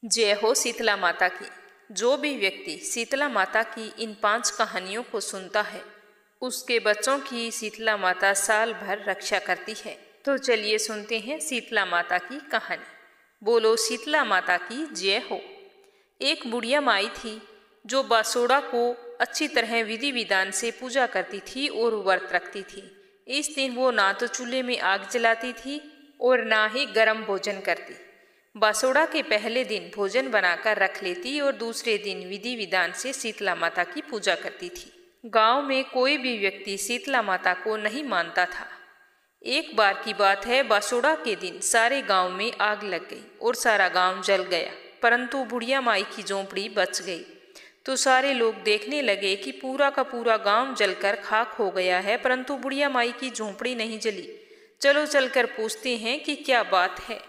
जय हो शीतला माता की। जो भी व्यक्ति शीतला माता की इन 5 कहानियों को सुनता है, उसके बच्चों की शीतला माता साल भर रक्षा करती है। तो चलिए सुनते हैं शीतला माता की कहानी। बोलो शीतला माता की जय हो। एक बुढ़िया माई थी जो बासोड़ा को अच्छी तरह विधि विधान से पूजा करती थी और व्रत रखती थी। इस दिन वो ना तो चूल्हे में आग जलाती थी और ना ही गर्म भोजन करती। बासोड़ा के पहले दिन भोजन बनाकर रख लेती और दूसरे दिन विधि विधान से शीतला माता की पूजा करती थी। गांव में कोई भी व्यक्ति शीतला माता को नहीं मानता था। एक बार की बात है, बासोड़ा के दिन सारे गांव में आग लग गई और सारा गांव जल गया, परंतु बुढ़िया माई की झोंपड़ी बच गई। तो सारे लोग देखने लगे कि पूरा का पूरा गांव जलकर खाक हो गया है, परंतु बुढ़िया माई की झोंपड़ी नहीं जली। चलो चलकर पूछते हैं कि क्या बात है।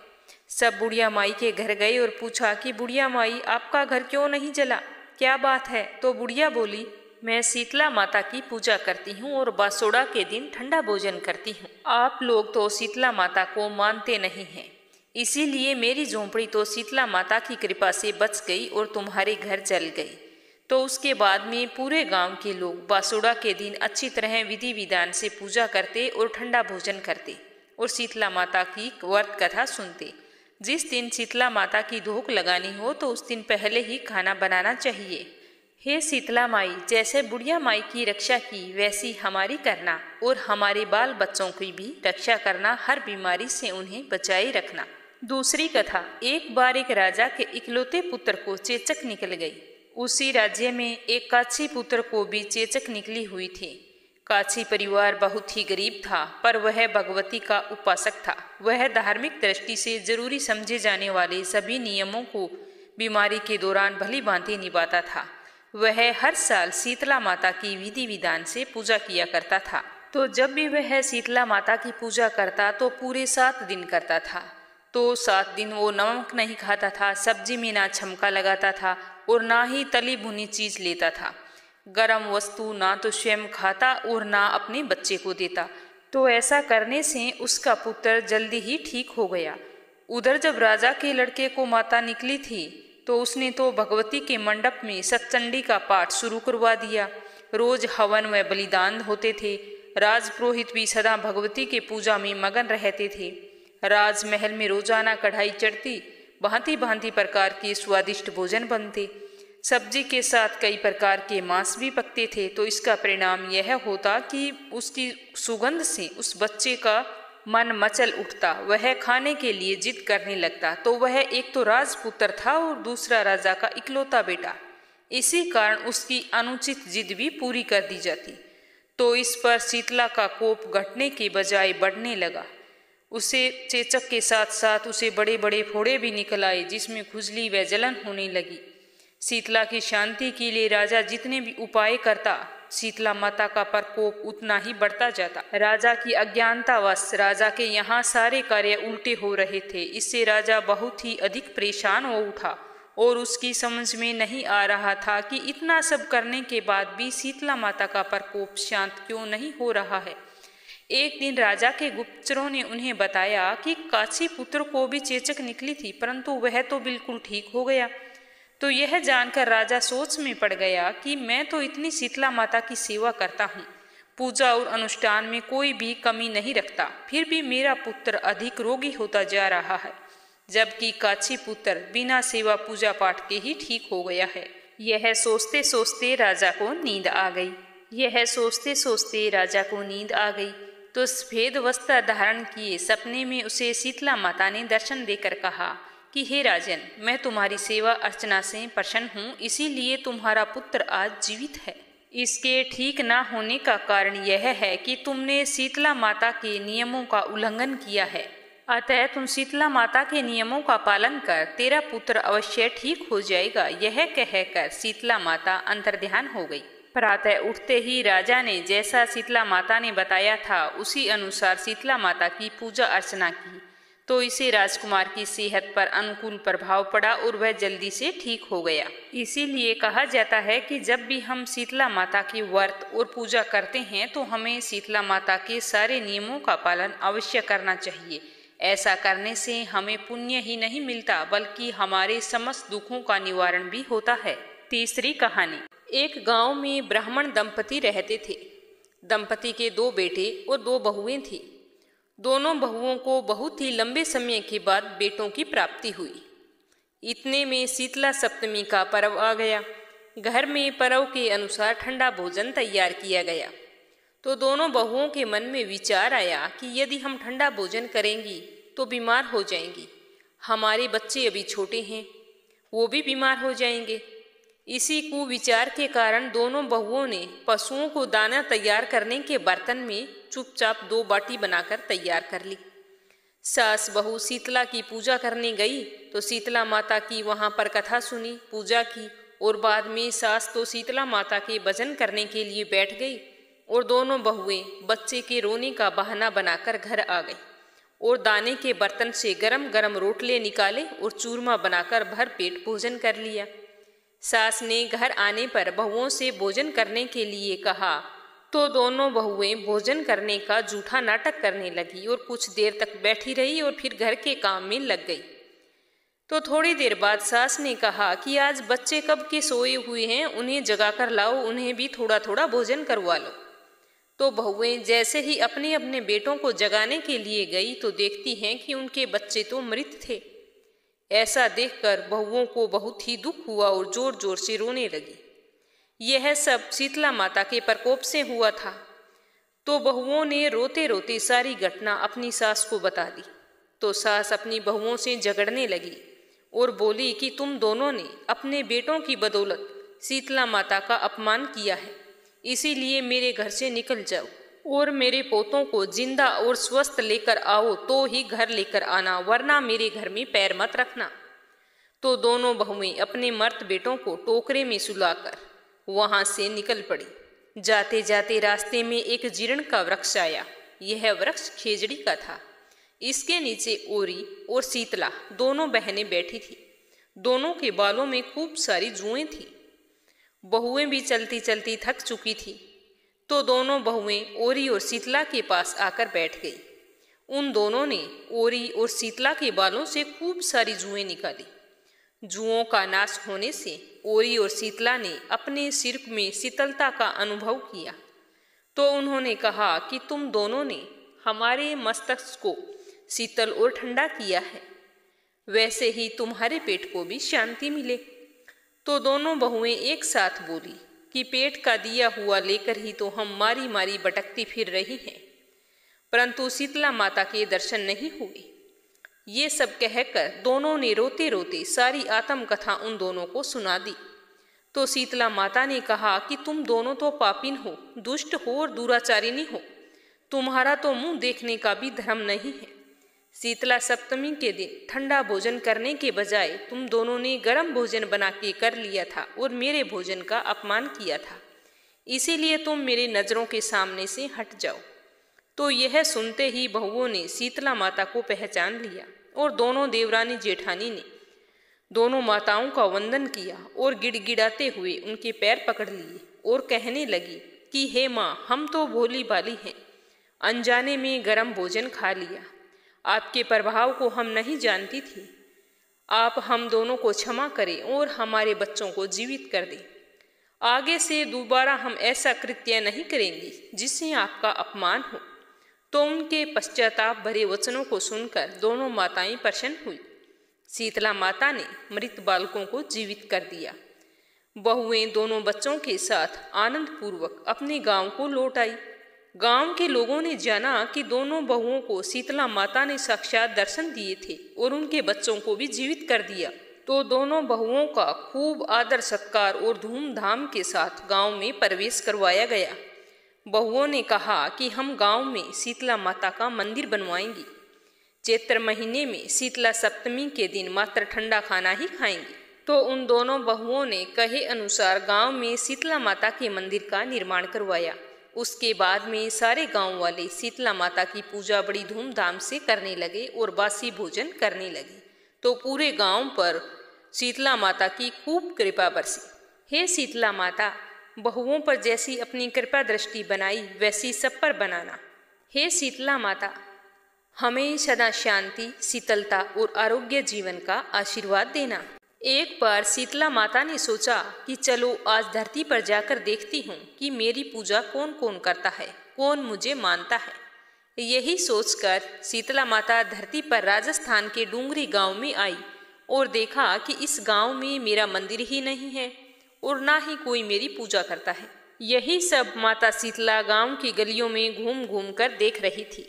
सब बुढ़िया माई के घर गए और पूछा कि बुढ़िया माई, आपका घर क्यों नहीं जला, क्या बात है। तो बुढ़िया बोली, मैं शीतला माता की पूजा करती हूँ और बासोड़ा के दिन ठंडा भोजन करती हूँ। आप लोग तो शीतला माता को मानते नहीं हैं, इसीलिए मेरी झोंपड़ी तो शीतला माता की कृपा से बच गई और तुम्हारे घर जल गई। तो उसके बाद में पूरे गांव के लोग बासोड़ा के दिन अच्छी तरह विधि विधान से पूजा करते और ठंडा भोजन करते और शीतला माता की व्रत कथा सुनते। जिस दिन शीतला माता की धूप लगानी हो तो उस दिन पहले ही खाना बनाना चाहिए। हे शीतला माई, जैसे बुढ़िया माई की रक्षा की वैसी हमारी करना और हमारे बाल बच्चों की भी रक्षा करना, हर बीमारी से उन्हें बचाए रखना। दूसरी कथा। एक बार एक राजा के इकलौते पुत्र को चेचक निकल गई। उसी राज्य में एक काछी पुत्र को भी चेचक निकली हुई थी। काछी परिवार बहुत ही गरीब था, पर वह भगवती का उपासक था। वह धार्मिक दृष्टि से जरूरी समझे जाने वाले सभी नियमों को बीमारी के दौरान भली भांति निभाता था। वह हर साल शीतला माता की विधि विधान से पूजा किया करता था। तो जब भी वह शीतला माता की पूजा करता तो पूरे 7 दिन करता था। तो 7 दिन वो नमक नहीं खाता था, सब्जी में ना छमका लगाता था और ना ही तली भुनी चीज लेता था। गरम वस्तु ना तो स्वयं खाता और ना अपने बच्चे को देता। तो ऐसा करने से उसका पुत्र जल्दी ही ठीक हो गया। उधर जब राजा के लड़के को माता निकली थी तो उसने तो भगवती के मंडप में सतचंडी का पाठ शुरू करवा दिया। रोज हवन व बलिदान होते थे। राजपुरोहित भी सदा भगवती के पूजा में मगन रहते थे। राजमहल में रोजाना कढ़ाई चढ़ती, भांति भांति प्रकार के स्वादिष्ट भोजन बनते। सब्जी के साथ कई प्रकार के मांस भी पकते थे। तो इसका परिणाम यह होता कि उसकी सुगंध से उस बच्चे का मन मचल उठता। वह खाने के लिए जिद करने लगता। तो वह एक तो राजपुत्र था और दूसरा राजा का इकलौता बेटा। इसी कारण उसकी अनुचित जिद भी पूरी कर दी जाती। तो इस पर शीतला का कोप घटने के बजाय बढ़ने लगा। उसे चेचक के साथ साथ उसे बड़े बड़े फोड़े भी निकल आए, जिसमें खुजली व जलन होने लगी। शीतला की शांति के लिए राजा जितने भी उपाय करता, शीतला माता का प्रकोप उतना ही बढ़ता जाता। राजा की अज्ञानतावश राजा के यहाँ सारे कार्य उल्टे हो रहे थे। इससे राजा बहुत ही अधिक परेशान हो उठा और उसकी समझ में नहीं आ रहा था कि इतना सब करने के बाद भी शीतला माता का प्रकोप शांत क्यों नहीं हो रहा है। एक दिन राजा के गुप्तचरों ने उन्हें बताया कि काछी पुत्र को भी चेचक निकली थी, परंतु वह तो बिल्कुल ठीक हो गया। तो यह जानकर राजा सोच में पड़ गया कि मैं तो इतनी शीतला माता की सेवा करता हूँ, पूजा और अनुष्ठान में कोई भी कमी नहीं रखता, फिर भी मेरा पुत्र अधिक रोगी होता जा रहा है, जबकि काछी पुत्र बिना सेवा पूजा पाठ के ही ठीक हो गया है। यह सोचते सोचते राजा को नींद आ गई। तो सफेद वस्त्र धारण किए सपने में उसे शीतला माता ने दर्शन देकर कहा कि हे राजन, मैं तुम्हारी सेवा अर्चना से प्रसन्न हूँ, इसीलिए तुम्हारा पुत्र आज जीवित है। इसके ठीक न होने का कारण यह है कि तुमने शीतला माता के नियमों का उल्लंघन किया है। अतः तुम शीतला माता के नियमों का पालन कर, तेरा पुत्र अवश्य ठीक हो जाएगा। यह कहकर शीतला माता अंतर्ध्यान हो गई। प्रातः उठते ही राजा ने जैसा शीतला माता ने बताया था उसी अनुसार शीतला माता की पूजा अर्चना की। तो इसे राजकुमार की सेहत पर अनुकूल प्रभाव पड़ा और वह जल्दी से ठीक हो गया। इसीलिए कहा जाता है कि जब भी हम शीतला माता की व्रत और पूजा करते हैं तो हमें शीतला माता के सारे नियमों का पालन अवश्य करना चाहिए। ऐसा करने से हमें पुण्य ही नहीं मिलता बल्कि हमारे समस्त दुखों का निवारण भी होता है। तीसरी कहानी। एक गांव में ब्राह्मण दंपति रहते थे। दंपति के 2 बेटे और 2 बहुएं थीं। दोनों बहुओं को बहुत ही लंबे समय के बाद बेटों की प्राप्ति हुई। इतने में शीतला सप्तमी का पर्व आ गया। घर में पर्व के अनुसार ठंडा भोजन तैयार किया गया। तो दोनों बहुओं के मन में विचार आया कि यदि हम ठंडा भोजन करेंगी तो बीमार हो जाएंगी। हमारे बच्चे अभी छोटे हैं, वो भी बीमार हो जाएंगे। इसी कुविचार के कारण दोनों बहुओं ने पशुओं को दाना तैयार करने के बर्तन में चुपचाप 2 बाटी बनाकर तैयार कर ली। सास बहू शीतला की पूजा करने गई तो शीतला माता की वहां पर कथा सुनी, पूजा की और बाद में सास तो शीतला माता के भजन करने के लिए बैठ गई और दोनों बहुएं बच्चे के रोने का बहाना बनाकर घर आ गई और दाने के बर्तन से गरम गरम रोटले निकाले और चूरमा बनाकर भर पेट भोजन कर लिया। सास ने घर आने पर बहुओं से भोजन करने के लिए कहा तो दोनों बहुएं भोजन करने का झूठा नाटक करने लगी और कुछ देर तक बैठी रही और फिर घर के काम में लग गई। तो थोड़ी देर बाद सास ने कहा कि आज बच्चे कब के सोए हुए हैं, उन्हें जगाकर लाओ, उन्हें भी थोड़ा थोड़ा भोजन करवा लो। तो बहुएं जैसे ही अपने अपने बेटों को जगाने के लिए गई तो देखती हैं कि उनके बच्चे तो मृत थे। ऐसा देखकर बहुओं को बहुत ही दुख हुआ और जोर जोर से रोने लगी। यह सब शीतला माता के प्रकोप से हुआ था। तो बहुओं ने रोते रोते सारी घटना अपनी सास को बता दी। तो सास अपनी बहुओं से झगड़ने लगी और बोली कि तुम दोनों ने अपने बेटों की बदौलत शीतला माता का अपमान किया है, इसीलिए मेरे घर से निकल जाओ और मेरे पोतों को जिंदा और स्वस्थ लेकर आओ तो ही घर लेकर आना, वरना मेरे घर में पैर मत रखना। तो दोनों बहुएं अपने मर्द बेटों को टोकरे में सुलाकर वहां से निकल पड़ी। जाते जाते रास्ते में एक जीर्ण का वृक्ष आया। यह वृक्ष खेजड़ी का था। इसके नीचे ओरी और शीतला दोनों बहनें बैठी थी। दोनों के बालों में खूब सारी जुएं थी। बहुएं भी चलती चलती थक चुकी थी। तो दोनों बहुएं ओरी और शीतला के पास आकर बैठ गई। उन दोनों ने ओरी और शीतला के बालों से खूब सारी जुएं निकाली। जुओं का नाश होने से ओरी और शीतला ने अपने सिर में शीतलता का अनुभव किया। तो उन्होंने कहा कि तुम दोनों ने हमारे मस्तिष्क को शीतल और ठंडा किया है, वैसे ही तुम्हारे पेट को भी शांति मिले। तो दोनों बहुएं एक साथ बोली कि पेट का दिया हुआ लेकर ही तो हम मारी मारी भटकती फिर रही हैं, परंतु शीतला माता के दर्शन नहीं हुए। ये सब कहकर दोनों ने रोते रोते सारी आत्मकथा उन दोनों को सुना दी। तो शीतला माता ने कहा कि तुम दोनों तो पापिन हो, दुष्ट हो और दुराचारिणी हो। तुम्हारा तो मुंह देखने का भी धर्म नहीं है। शीतला सप्तमी के दिन ठंडा भोजन करने के बजाय तुम दोनों ने गर्म भोजन बना के कर लिया था और मेरे भोजन का अपमान किया था, इसीलिए तुम मेरे नजरों के सामने से हट जाओ। तो यह सुनते ही बहुओं ने शीतला माता को पहचान लिया और दोनों देवरानी जेठानी ने दोनों माताओं का वंदन किया और गिड़गिड़ाते हुए उनके पैर पकड़ लिए और कहने लगी कि हे माँ, हम तो भोली भाली हैं, अनजाने में गर्म भोजन खा लिया। आपके प्रभाव को हम नहीं जानती थी। आप हम दोनों को क्षमा करें और हमारे बच्चों को जीवित कर दें। आगे से दोबारा हम ऐसा कृत्य नहीं करेंगे जिससे आपका अपमान हो। तो उनके पश्चाताप भरे वचनों को सुनकर दोनों माताएं प्रसन्न हुई। शीतला माता ने मृत बालकों को जीवित कर दिया। बहुएं दोनों बच्चों के साथ आनंद पूर्वक अपने गांव को लौट आई। गांव के लोगों ने जाना कि दोनों बहुओं को शीतला माता ने साक्षात दर्शन दिए थे और उनके बच्चों को भी जीवित कर दिया। तो दोनों बहुओं का खूब आदर सत्कार और धूमधाम के साथ गांव में प्रवेश करवाया गया। बहुओं ने कहा कि हम गांव में शीतला माता का मंदिर बनवाएंगी। चैत्र महीने में शीतला सप्तमी के दिन मात्र ठंडा खाना ही खाएंगे। तो उन दोनों बहुओं ने कहे अनुसार गांव में शीतला माता के मंदिर का निर्माण करवाया। उसके बाद में सारे गांव वाले शीतला माता की पूजा बड़ी धूमधाम से करने लगे और बासी भोजन करने लगे। तो पूरे गांव पर शीतला माता की खूब कृपा बरसी। हे शीतला माता, बहुओं पर जैसी अपनी कृपा दृष्टि बनाई वैसी सब पर बनाना। हे शीतला माता, हमें सदा शांति, शीतलता और आरोग्य जीवन का आशीर्वाद देना। एक बार शीतला माता ने सोचा कि चलो आज धरती पर जाकर देखती हूँ कि मेरी पूजा कौन कौन करता है, कौन मुझे मानता है। यही सोचकर शीतला माता धरती पर राजस्थान के डूंगरी गांव में आई और देखा कि इस गांव में मेरा मंदिर ही नहीं है और ना ही कोई मेरी पूजा करता है। यही सब माता शीतला गांव की गलियों में घूम घूम कर देख रही थी।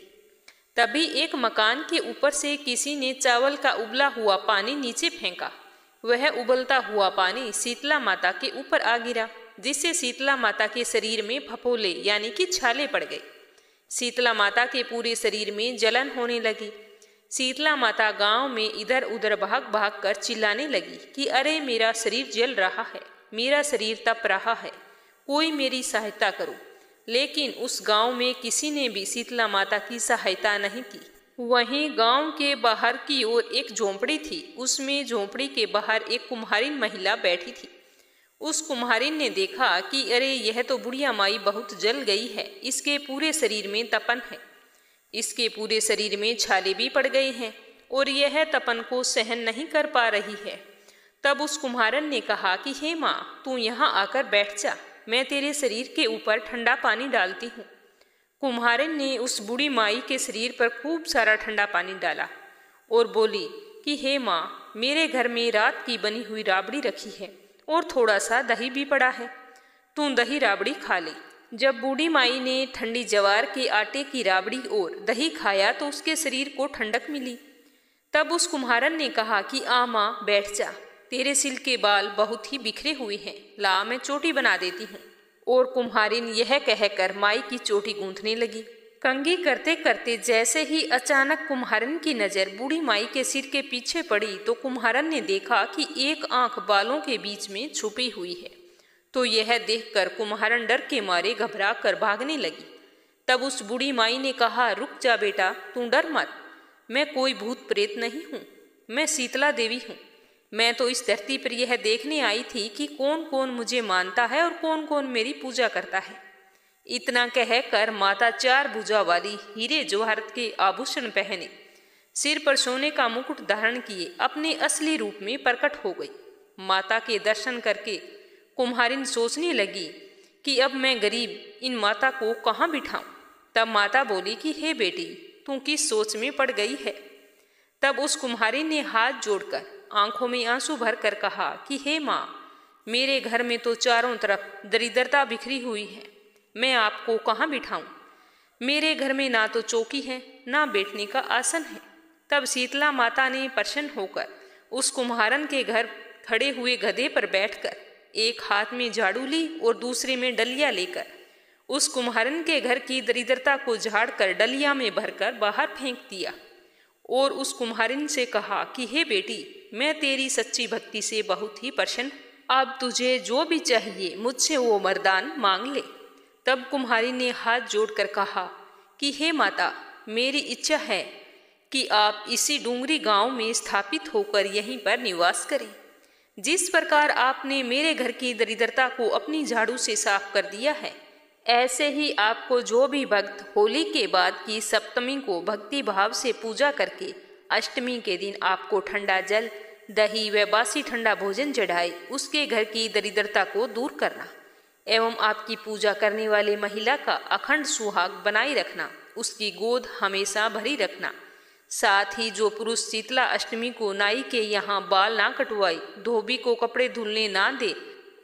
तभी एक मकान के ऊपर से किसी ने चावल का उबला हुआ पानी नीचे फेंका। वह उबलता हुआ पानी शीतला माता के ऊपर आ गिरा, जिससे शीतला माता के शरीर में फफोले यानी कि छाले पड़ गए। शीतला माता के पूरे शरीर में जलन होने लगी। शीतला माता गांव में इधर उधर भाग भाग कर चिल्लाने लगी कि अरे मेरा शरीर जल रहा है, मेरा शरीर तप रहा है, कोई मेरी सहायता करो। लेकिन उस गांव में किसी ने भी शीतला माता की सहायता नहीं की। वहीं गांव के बाहर की ओर एक झोंपड़ी थी। उसमें झोंपड़ी के बाहर एक कुम्हारिन महिला बैठी थी। उस कुम्हारिन ने देखा कि अरे यह तो बुढ़िया माई बहुत जल गई है, इसके पूरे शरीर में तपन है, इसके पूरे शरीर में छाले भी पड़ गए हैं और यह तपन को सहन नहीं कर पा रही है। तब उस कुम्हारन ने कहा कि हे माँ, तू यहाँ आकर बैठ जा, मैं तेरे शरीर के ऊपर ठंडा पानी डालती हूँ। कुम्हारिन ने उस बूढ़ी माई के शरीर पर खूब सारा ठंडा पानी डाला और बोली कि हे माँ, मेरे घर में रात की बनी हुई राबड़ी रखी है और थोड़ा सा दही भी पड़ा है, तू दही राबड़ी खा ले। जब बूढ़ी माई ने ठंडी जवार के आटे की राबड़ी और दही खाया तो उसके शरीर को ठंडक मिली। तब उस कुम्हारन ने कहा कि आ माँ, बैठ जा, तेरे सिर के बाल बहुत ही बिखरे हुए हैं, ला मैं चोटी बना देती हूँ। और कुम्हारिन यह कहकर माई की चोटी गूंथने लगी। कंघी करते करते जैसे ही अचानक कुम्हारिन की नज़र बूढ़ी माई के सिर के पीछे पड़ी तो कुम्हारन ने देखा कि एक आंख बालों के बीच में छुपी हुई है। तो यह देखकर कुम्हारन डर के मारे घबरा कर भागने लगी। तब उस बूढ़ी माई ने कहा, रुक जा बेटा, तू डर मत, मैं कोई भूत प्रेत नहीं हूँ, मैं शीतला देवी हूँ। मैं तो इस धरती पर यह देखने आई थी कि कौन कौन मुझे मानता है और कौन कौन मेरी पूजा करता है। इतना कहकर माता 4 भुजा वाली हीरे जवाहरत के आभूषण पहने, सिर पर सोने का मुकुट धारण किए अपने असली रूप में प्रकट हो गई। माता के दर्शन करके कुम्हारिन सोचने लगी कि अब मैं गरीब इन माता को कहाँ बिठाऊं। तब माता बोली कि हे बेटी, तू किस सोच में पड़ गई है। तब उस कुम्हारिन ने हाथ जोड़कर आंखों में आंसू भर कर कहा कि हे माँ, मेरे घर में तो चारों तरफ दरिद्रता बिखरी हुई है, मैं आपको कहाँ बिठाऊं। मेरे घर में ना तो चौकी है, ना बैठने का आसन है। तब शीतला माता ने प्रसन्न होकर उस कुम्हारन के घर खड़े हुए गधे पर बैठकर एक हाथ में झाड़ू ली और दूसरे में डलिया लेकर उस कुम्हारन के घर की दरिद्रता को झाड़कर डलिया में भरकर बाहर फेंक दिया और उस कुम्हारिन से कहा कि हे बेटी, मैं तेरी सच्ची भक्ति से बहुत ही प्रसन्न, अब तुझे जो भी चाहिए मुझसे वो वरदान मांग ले। तब कुम्हारी ने हाथ जोड़कर कहा कि हे माता, मेरी इच्छा है कि आप इसी डूंगरी गांव में स्थापित होकर यहीं पर निवास करें। जिस प्रकार आपने मेरे घर की दरिद्रता को अपनी झाड़ू से साफ कर दिया है, ऐसे ही आपको जो भी भक्त होली के बाद की सप्तमी को भक्ति भाव से पूजा करके अष्टमी के दिन आपको ठंडा जल, दही व बासी ठंडा भोजन चढ़ाए, उसके घर की दरिद्रता को दूर करना एवं आपकी पूजा करने वाली महिला का अखंड सुहाग बनाए रखना, उसकी गोद हमेशा भरी रखना। साथ ही जो पुरुष शीतला अष्टमी को नाई के यहाँ बाल ना कटवाए, धोबी को कपड़े धुलने ना दे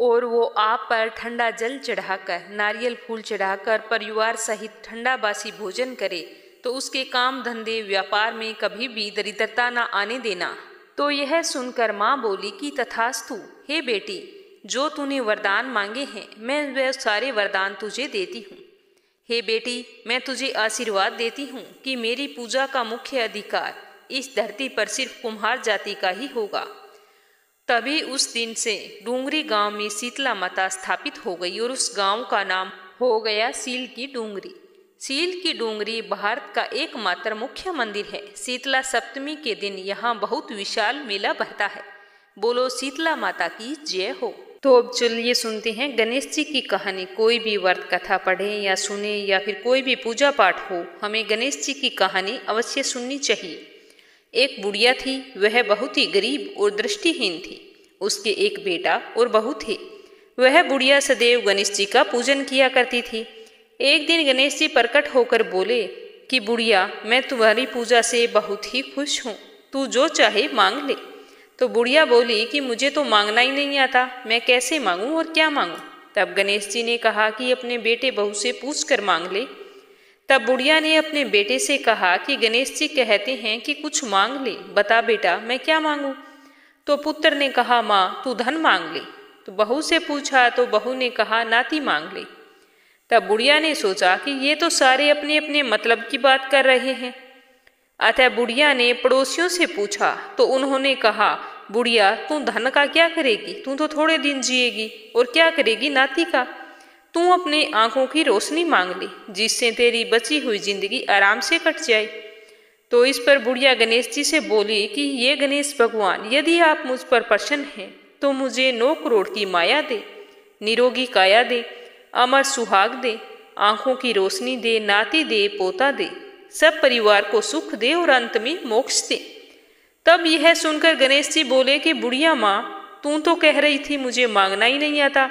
और वो आप पर ठंडा जल चढ़ाकर, नारियल फूल चढ़ाकर परिवार सहित ठंडा बासी भोजन करे, तो उसके काम धंधे व्यापार में कभी भी दरिद्रता ना आने देना। तो यह सुनकर माँ बोली कि तथास्तु, हे बेटी, जो तूने वरदान मांगे हैं मैं वह सारे वरदान तुझे देती हूँ। हे बेटी, मैं तुझे आशीर्वाद देती हूँ कि मेरी पूजा का मुख्य अधिकार इस धरती पर सिर्फ कुम्हार जाति का ही होगा। तभी उस दिन से डूंगरी गांव में शीतला माता स्थापित हो गई और उस गांव का नाम हो गया सील की डूंगरी। सील की डूंगरी भारत का एकमात्र मुख्य मंदिर है। शीतला सप्तमी के दिन यहाँ बहुत विशाल मेला भरता है। बोलो शीतला माता की जय हो। तो अब चलिए सुनते हैं गणेश जी की कहानी। कोई भी व्रत कथा पढ़ें या सुने या फिर कोई भी पूजा पाठ हो, हमें गणेश जी की कहानी अवश्य सुननी चाहिए। एक बुढ़िया थी, वह बहुत ही गरीब और दृष्टिहीन थी। उसके एक बेटा और बहू थे। वह बुढ़िया सदैव गणेश जी का पूजन किया करती थी। एक दिन गणेश जी प्रकट होकर बोले कि बुढ़िया, मैं तुम्हारी पूजा से बहुत ही खुश हूँ, तू जो चाहे मांग ले। तो बुढ़िया बोली कि मुझे तो मांगना ही नहीं आता, मैं कैसे मांगूं और क्या मांगूं। तब गणेश जी ने कहा कि अपने बेटे बहू से पूछ कर मांग ले। तब बुढ़िया ने अपने बेटे से कहा कि गणेश जी कहते हैं कि कुछ मांग ले, बता बेटा मैं क्या मांगूं। तो पुत्र ने कहा माँ तू धन मांग ले। तो बहू से पूछा तो बहू ने कहा नाती मांग ले। तब बुढ़िया ने सोचा कि ये तो सारे अपने अपने मतलब की बात कर रहे हैं। अतः बुढ़िया ने पड़ोसियों से पूछा तो उन्होंने कहा बुढ़िया तू धन का क्या करेगी, तू तो थोड़े दिन जिएगी, और क्या करेगी नाती का। तू अपने आंखों की रोशनी मांग ले, जिससे तेरी बची हुई जिंदगी आराम से कट जाए। तो इस पर बुढ़िया गणेश जी से बोली कि ये गणेश भगवान, यदि आप मुझ पर प्रसन्न हैं तो मुझे 9 करोड़ की माया दे, निरोगी काया दे, अमर सुहाग दे, आंखों की रोशनी दे, नाती दे, पोता दे, सब परिवार को सुख दे और अंत में मोक्ष दे। तब यह सुनकर गणेश जी बोले कि बुढ़िया माँ, तू तो कह रही थी मुझे मांगना ही नहीं आता,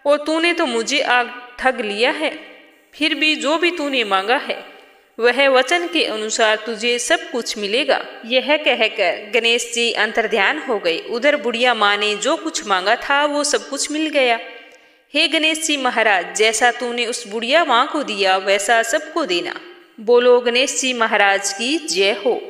और तूने तो मुझे आग ठग लिया है। फिर भी जो भी तूने मांगा है वह वचन के अनुसार तुझे सब कुछ मिलेगा। यह कहकर गणेश जी अंतर्ध्यान हो गए। उधर बुढ़िया माँ ने जो कुछ मांगा था वो सब कुछ मिल गया। हे गणेश जी महाराज, जैसा तूने उस बुढ़िया माँ को दिया वैसा सबको देना। बोलो गणेश जी महाराज की जय हो।